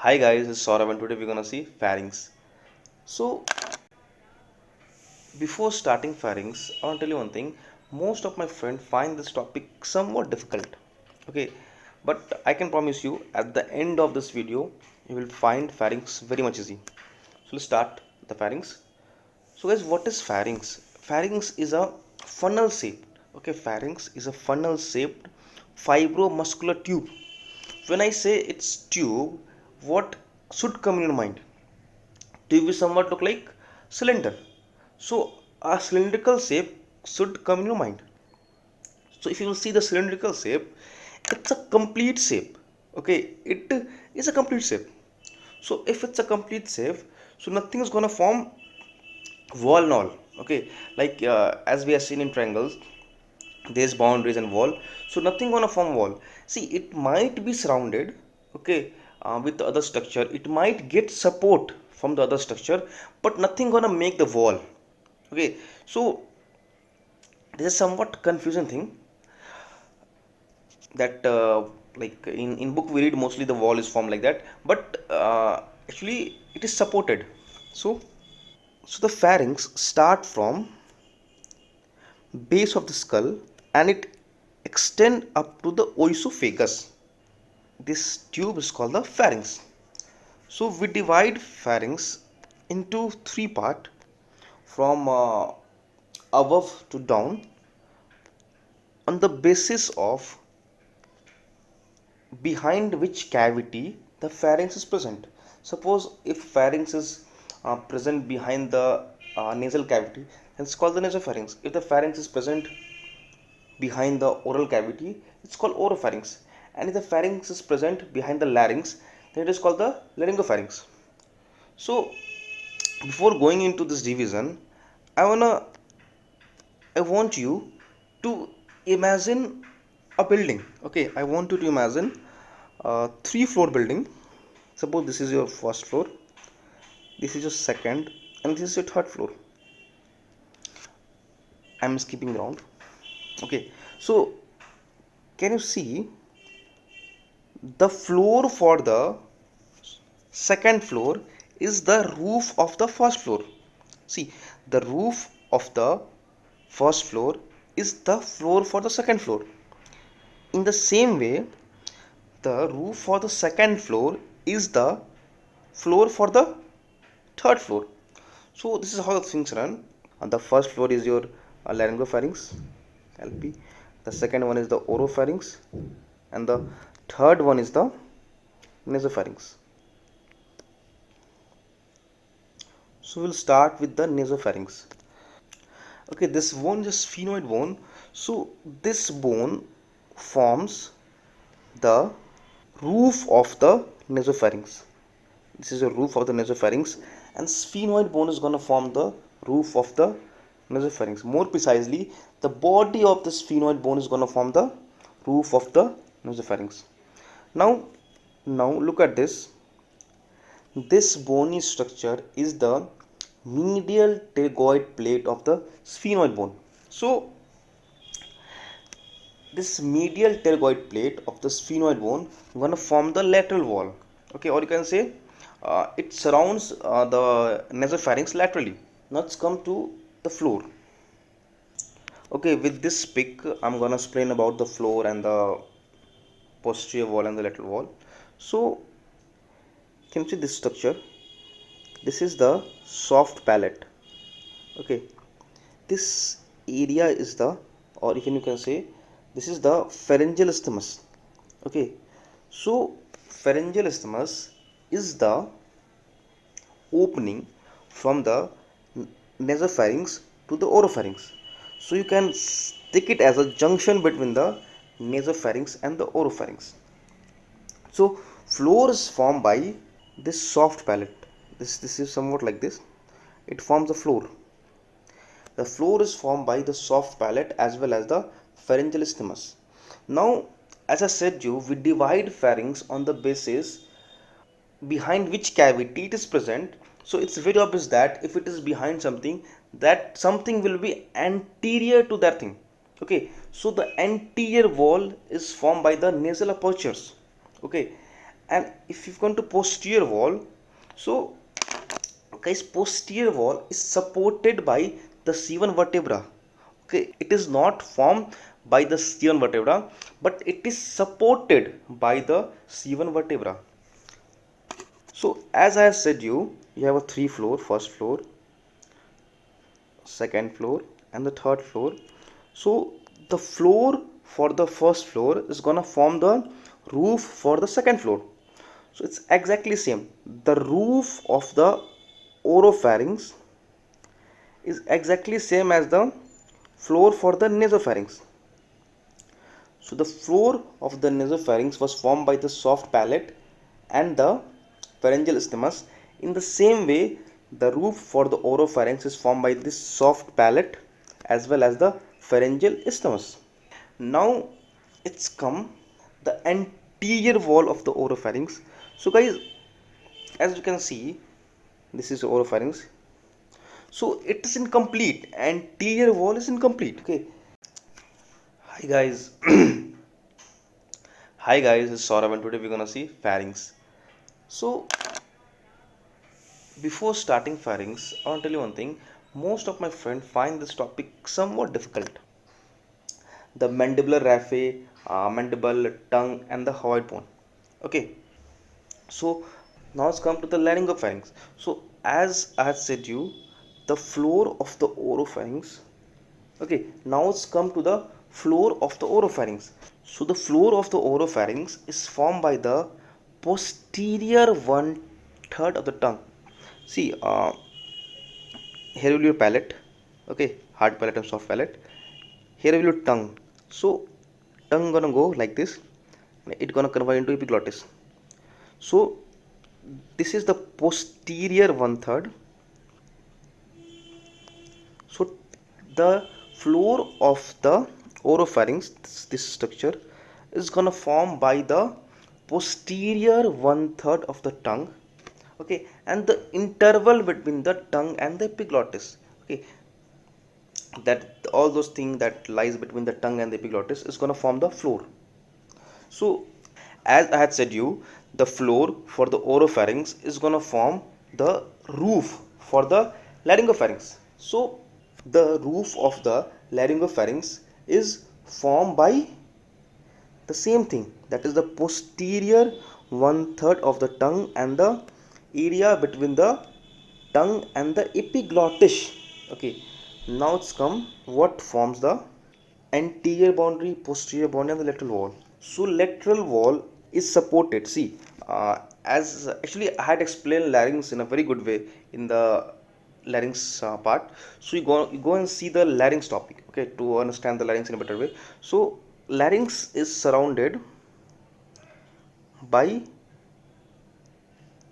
Hi guys, it's Saurav and today we're gonna see pharynx. So before starting pharynx, I want to tell you one thing. Most of my friends find this topic somewhat difficult. Okay, but I can promise you at the end of this video, you will find pharynx very much easy. So let's start the pharynx. So guys, what is pharynx? Pharynx is a funnel shaped. Okay, pharynx is a funnel shaped fibromuscular tube. When I say it's tube, what should come in your mind? Tube is somewhat look like cylinder. So a cylindrical shape should come in your mind. So if you will see the cylindrical shape, it's a complete shape. Okay, it is a complete shape. So if it's a complete shape, so nothing is gonna form wall and all. Okay, like as we have seen in triangles, there's boundaries and wall. So nothing gonna form wall. See, it might be surrounded. Okay, with the other structure, it might get support from the other structure, but nothing gonna make the wall. Okay, so this is somewhat confusing thing that like in book we read mostly the wall is formed like that, but actually it is supported. So so the pharynx start from base of the skull and it extend up to the oesophagus. This tube is called the pharynx. So we divide pharynx into three part, from above to down, on the basis of behind which cavity the pharynx is present. Suppose if pharynx is present behind the nasal cavity, then it's called the nasopharynx. If the pharynx is present behind the oral cavity, it's called oropharynx. And if the pharynx is present behind the larynx, then it is called the laryngopharynx. So before going into this division, I wanna I want you to imagine a building. Okay, I want you to imagine a three-floor building. Suppose this is your first floor, this is your second, and this is your third floor. I'm skipping around. Okay, so can you see the floor for the second floor is the roof of the first floor? See, the roof of the first floor is the floor for the second floor. In the same way, the roof for the second floor is the floor for the third floor. So this is how the things run. On the first floor is your laryngopharynx, LP. The second one is the oropharynx, and the third one is the nasopharynx. So we'll start with the nasopharynx. Okay, this bone is sphenoid bone. So this bone forms the roof of the nasopharynx. This is the roof of the nasopharynx, and sphenoid bone is going to form the roof of the nasopharynx. More precisely, the body of the sphenoid bone is going to form the roof of the nasopharynx. Now, now look at this. This bony structure is the medial pterygoid plate of the sphenoid bone. So, this medial pterygoid plate of the sphenoid bone going to form the lateral wall. Okay, or you can say it surrounds the nasopharynx laterally. Now let's come to the floor. Okay, with this pic I'm going to explain about the floor and the posterior wall and the lateral wall. So can you see this structure? This is the soft palate. Okay, this area is the, or even you can say this is the pharyngeal isthmus. Okay, so pharyngeal isthmus is the opening from the nasopharynx to the oropharynx. So you can take it as a junction between the nasopharynx and the oropharynx. So floor is formed by this soft palate. This is somewhat like this. It forms the floor. The floor is formed by the soft palate as well as the pharyngeal isthmus. Now, as I said you, we divide pharynx on the basis behind which cavity it is present. So it's very obvious that if it is behind something, that something will be anterior to that thing. Okay, so the anterior wall is formed by the nasal apertures. Okay, And if you've gone to posterior wall, so guys, posterior wall is supported by the C1 vertebra. Okay, it is not formed by the C1 vertebra, but it is supported by the C1 vertebra. So as I have said you have a three floor, first floor, second floor and the third floor. So the floor for the first floor is gonna form the roof for the second floor. So it's exactly same. The roof of the oropharynx is exactly same as the floor for the nasopharynx. So the floor of the nasopharynx was formed by the soft palate and the pharyngeal isthmus. In the same way, the roof for the oropharynx is formed by this soft palate as well as the pharyngeal isthmus. Now it's come the anterior wall of the oropharynx. So guys, as you can see, this is oropharynx. So it is incomplete. Anterior wall is incomplete. Okay. Hi guys. Hi guys, this is Saurav and today we're gonna see pharynx. So before starting pharynx, I want to tell you one thing. Most of my friends find this topic somewhat difficult. The mandibular raphe, mandible, tongue, and the hyoid bone. Okay. So now let's come to the laryngopharynx. So as I had said you, the floor of the oropharynx. Okay. Now let's come to the floor of the oropharynx. So the floor of the oropharynx is formed by the posterior one third of the tongue. See, here will be your palate, okay, hard palate and soft palate. Here will be your tongue. So tongue gonna go like this, it gonna convert into epiglottis. So this is the posterior one third. So the floor of the oropharynx, this structure, is gonna form by the posterior one third of the tongue. Okay, and the interval between the tongue and the epiglottis. Okay, that all those things that lies between the tongue and the epiglottis is gonna form the floor. So as I had said you, the floor for the oropharynx is gonna form the roof for the laryngopharynx. So the roof of the laryngopharynx is formed by the same thing, that is the posterior one third of the tongue and the area between the tongue and the epiglottis. Okay, now it's come what forms the anterior boundary, posterior boundary and the lateral wall. So lateral wall is supported. See, as actually I had explained larynx in a very good way in the larynx part. So you go and see the larynx topic, okay, to understand the larynx in a better way. So larynx is surrounded by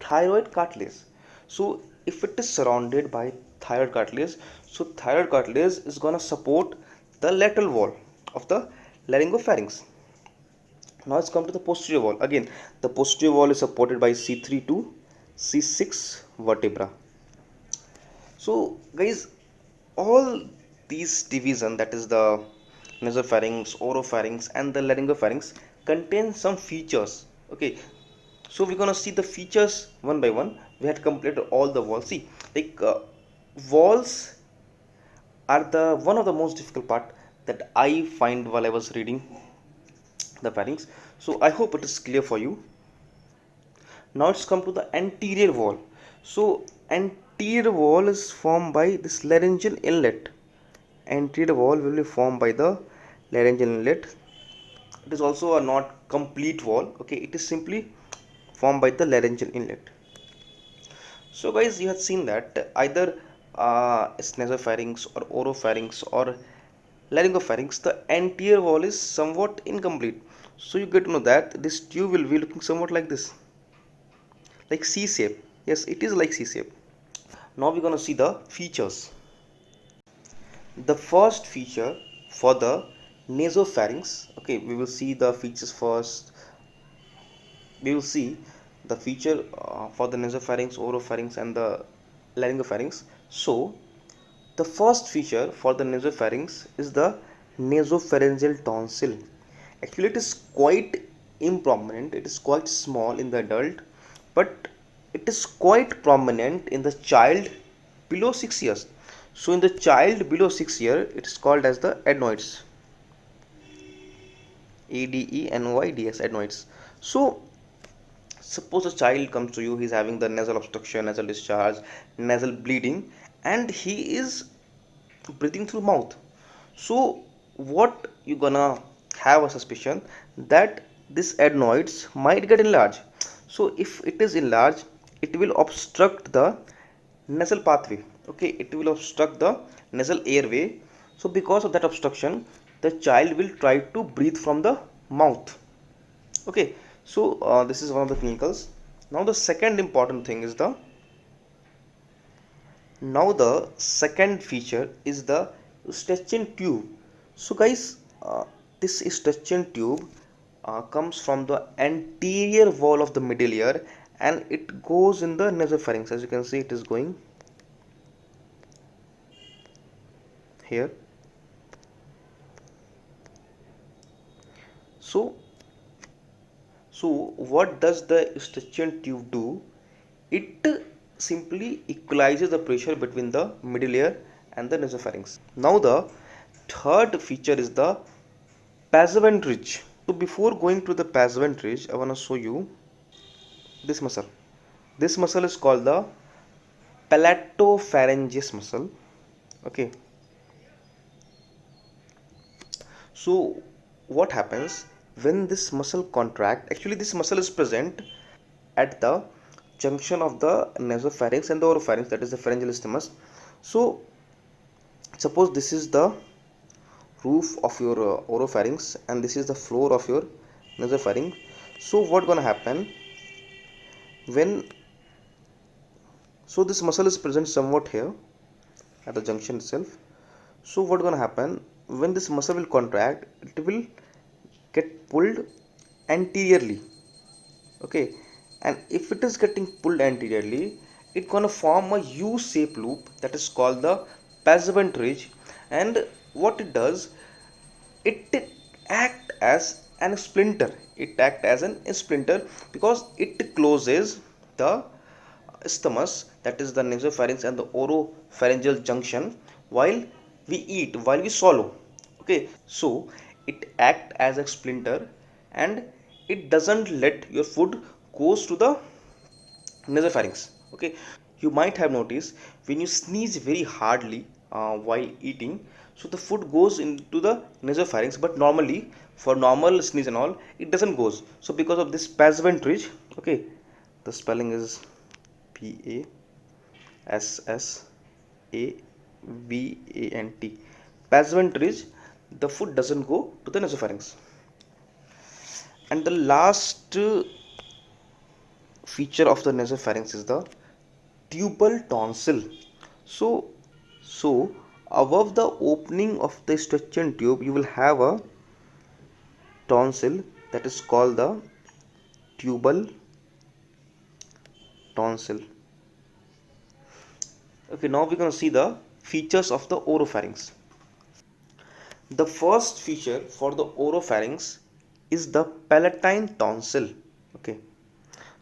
thyroid cartilage. So if it is surrounded by thyroid cartilage, so thyroid cartilage is going to support the lateral wall of the laryngopharynx. Now let's come to the posterior wall. Again, the posterior wall is supported by C3 to C6 vertebra. So guys, all these division, that is the nasopharynx, oropharynx and the laryngopharynx, contain some features. Okay, so we're gonna see the features one by one. We had completed all the walls. See, like walls are the one of the most difficult part that I find while I was reading the pharynx. So I hope it is clear for you. Now it's come to the anterior wall. So anterior wall is formed by this laryngeal inlet. Anterior wall will be formed by the laryngeal inlet. It is also a not complete wall. Okay, it is simply formed by the laryngeal inlet. So guys, you have seen that either it's nasopharynx or oropharynx or laryngopharynx, the anterior wall is somewhat incomplete. So you get to know that this tube will be looking somewhat like this, like C shape. Yes, it is like C shape. Now we're gonna see the features. The first feature for the nasopharynx. Okay, we will see the features first. We will see the feature for the nasopharynx, oropharynx and the laryngopharynx. So the first feature for the nasopharynx is the nasopharyngeal tonsil. Actually, it is quite improminent, it is quite small in the adult, but it is quite prominent in the child below 6 years. So in the child below 6 year, it is called as the adenoids. ADENYDS, adenoids. So suppose a child comes to you, he's having the nasal obstruction, nasal discharge, nasal bleeding, and he is breathing through mouth. So what you gonna have a suspicion that this adenoids might get enlarged. So if it is enlarged, it will obstruct the nasal pathway. Okay, it will obstruct the nasal airway. So because of that obstruction, the child will try to breathe from the mouth. Okay, so this is one of the clinicals. Now the second important thing is the second feature is the Eustachian tube. So guys, this Eustachian tube comes from the anterior wall of the middle ear, and it goes in the nasopharynx. As you can see, it is going here. So so what does the Eustachian tube do? It simply equalizes the pressure between the middle ear and the nasopharynx. Now the third feature is the Passavant ridge. So before going to the Passavant ridge, I want to show you this muscle. This muscle is called the palatopharyngeus muscle. Okay. So what happens when this muscle contract? Actually, this muscle is present at the junction of the nasopharynx and the oropharynx, that is the pharyngeal isthmus. So suppose this is the roof of your oropharynx and this is the floor of your nasopharynx. So what gonna happen when, so this muscle is present somewhat here at the junction itself. So what gonna happen when this muscle will contract, it will get pulled anteriorly. Okay, and if it is getting pulled anteriorly, it's gonna form a U-shaped loop that is called the Passavant ridge. And what it does, it act as an splinter. It act as an splinter because it closes the isthmus, that is the nasopharynx and the oropharyngeal junction, while we eat, while we swallow. Okay, so it act as a splinter and it doesn't let your food goes to the nasopharynx. Okay, you might have noticed when you sneeze very hardly while eating, so the food goes into the nasopharynx, but normally for normal sneeze and all it doesn't goes. So because of this Passavant ridge, okay, the spelling is Passavant, Passavant ridge, the food doesn't go to the nasopharynx. And the last feature of the nasopharynx is the tubal tonsil. So, so above the opening of the Eustachian tube, you will have a tonsil that is called the tubal tonsil. Okay, now we're going to see the features of the oropharynx. The first feature for the oropharynx is the palatine tonsil. Okay,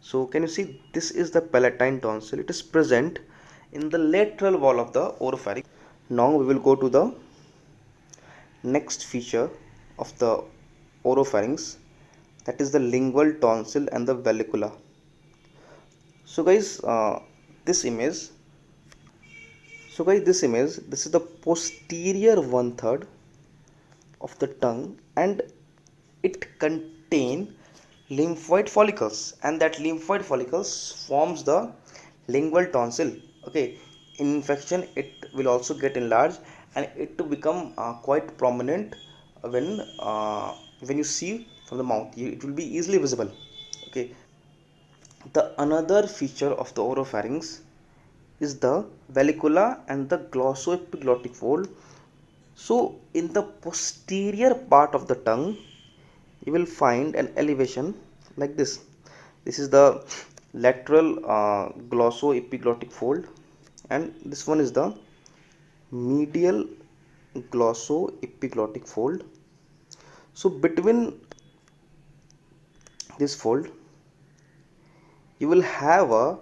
so can you see, this is the palatine tonsil. It is present in the lateral wall of the oropharynx. Now we will go to the next feature of the oropharynx, that is the lingual tonsil and the vallecula. So guys, this is the posterior one third of the tongue, and it contain lymphoid follicles, and that lymphoid follicles forms the lingual tonsil. Okay, in infection it will also get enlarged and it to become quite prominent when you see from the mouth, it will be easily visible. Okay, the another feature of the oropharynx is the vallecula and the glossoepiglottic fold. So in the posterior part of the tongue, you will find an elevation like this. This is the lateral glossoepiglottic fold, and this one is the medial glossoepiglottic fold. So between this fold, you will have a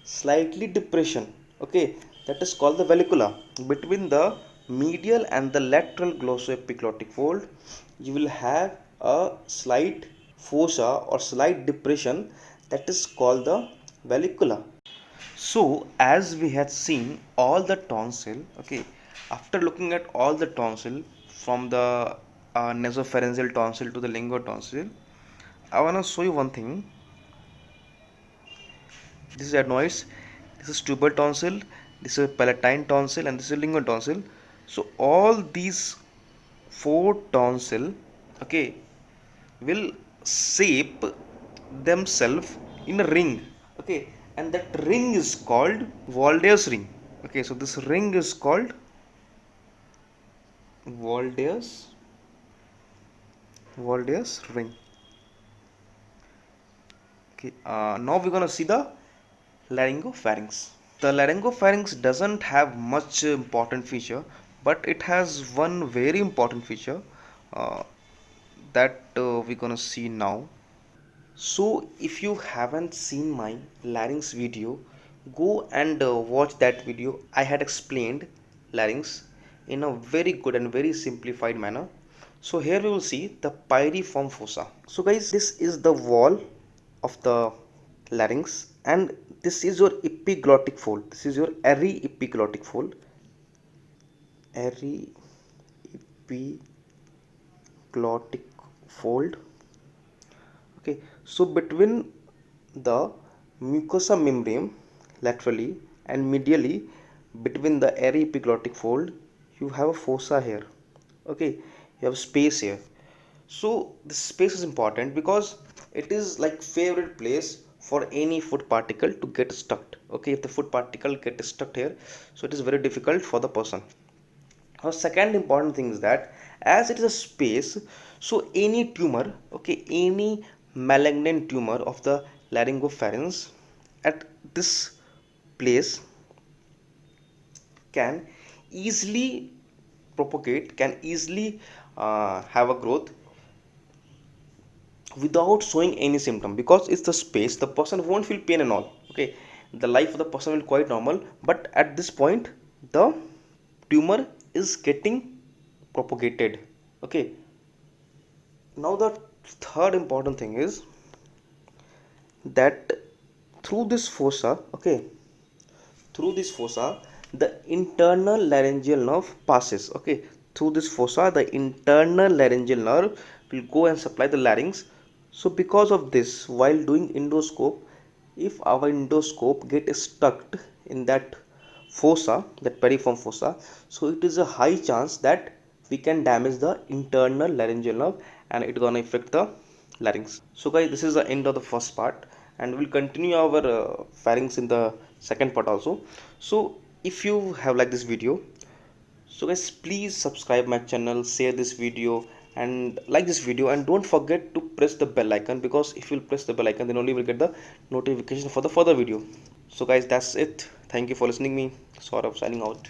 slightly depression, okay, that is called the vallecula. Between the medial and the lateral glossoepiglottic fold, you will have a slight fossa or slight depression, that is called the vallecula. So as we had seen all the tonsil, okay, after looking at all the tonsil from the nasopharyngeal tonsil to the lingotonsil, I want to show you one thing. This is adenoids, this is tubal tonsil, this is palatine tonsil, and this is lingual tonsil. So all these four tonsil, okay, will shape themselves in a ring, okay, and that ring is called Walde's ring. Okay, so this ring is called Walde's ring. Okay, now we're gonna see the laryngopharynx. The laryngopharynx doesn't have much important feature, but it has one very important feature uh, that we're gonna see now. So if you haven't seen my larynx video, go and watch that video. I had explained larynx in a very good and very simplified manner. So here we will see the pyriform fossa. So guys, this is the wall of the larynx, and this is your epiglottic fold. This is your array epiglottic fold. Array epiglottic fold. Okay, so between the mucosa membrane laterally and medially, between the array epiglottic fold, you have a fossa here. Okay, you have space here. So this space is important because it is like favorite place for any food particle to get stuck. Okay, if the food particle get stuck here, so it is very difficult for the person. Now second important thing is that as it is a space, so any tumor, okay, any malignant tumor of the laryngopharynx at this place can easily propagate, can easily have a growth without showing any symptom, because it's the space, the person won't feel pain and all. Okay, the life of the person will quite normal, but at this point the tumor is getting propagated. Okay, now the third important thing is that through this fossa, okay, through this fossa the internal laryngeal nerve passes. Okay, through this fossa the internal laryngeal nerve will go and supply the larynx. So because of this, while doing endoscope, if our endoscope get stuck in that fossa, that periform fossa, so it is a high chance that we can damage the internal laryngeal nerve and it gonna affect the larynx. So guys, this is the end of the first part, and we'll continue our pharynx in the second part also. So if you have liked this video, so guys, please subscribe my channel, share this video and like this video, and don't forget to press the bell icon, because if you'll press the bell icon then only will get the notification for the further video. So guys, that's it. Thank you for listening me. Saurav signing out.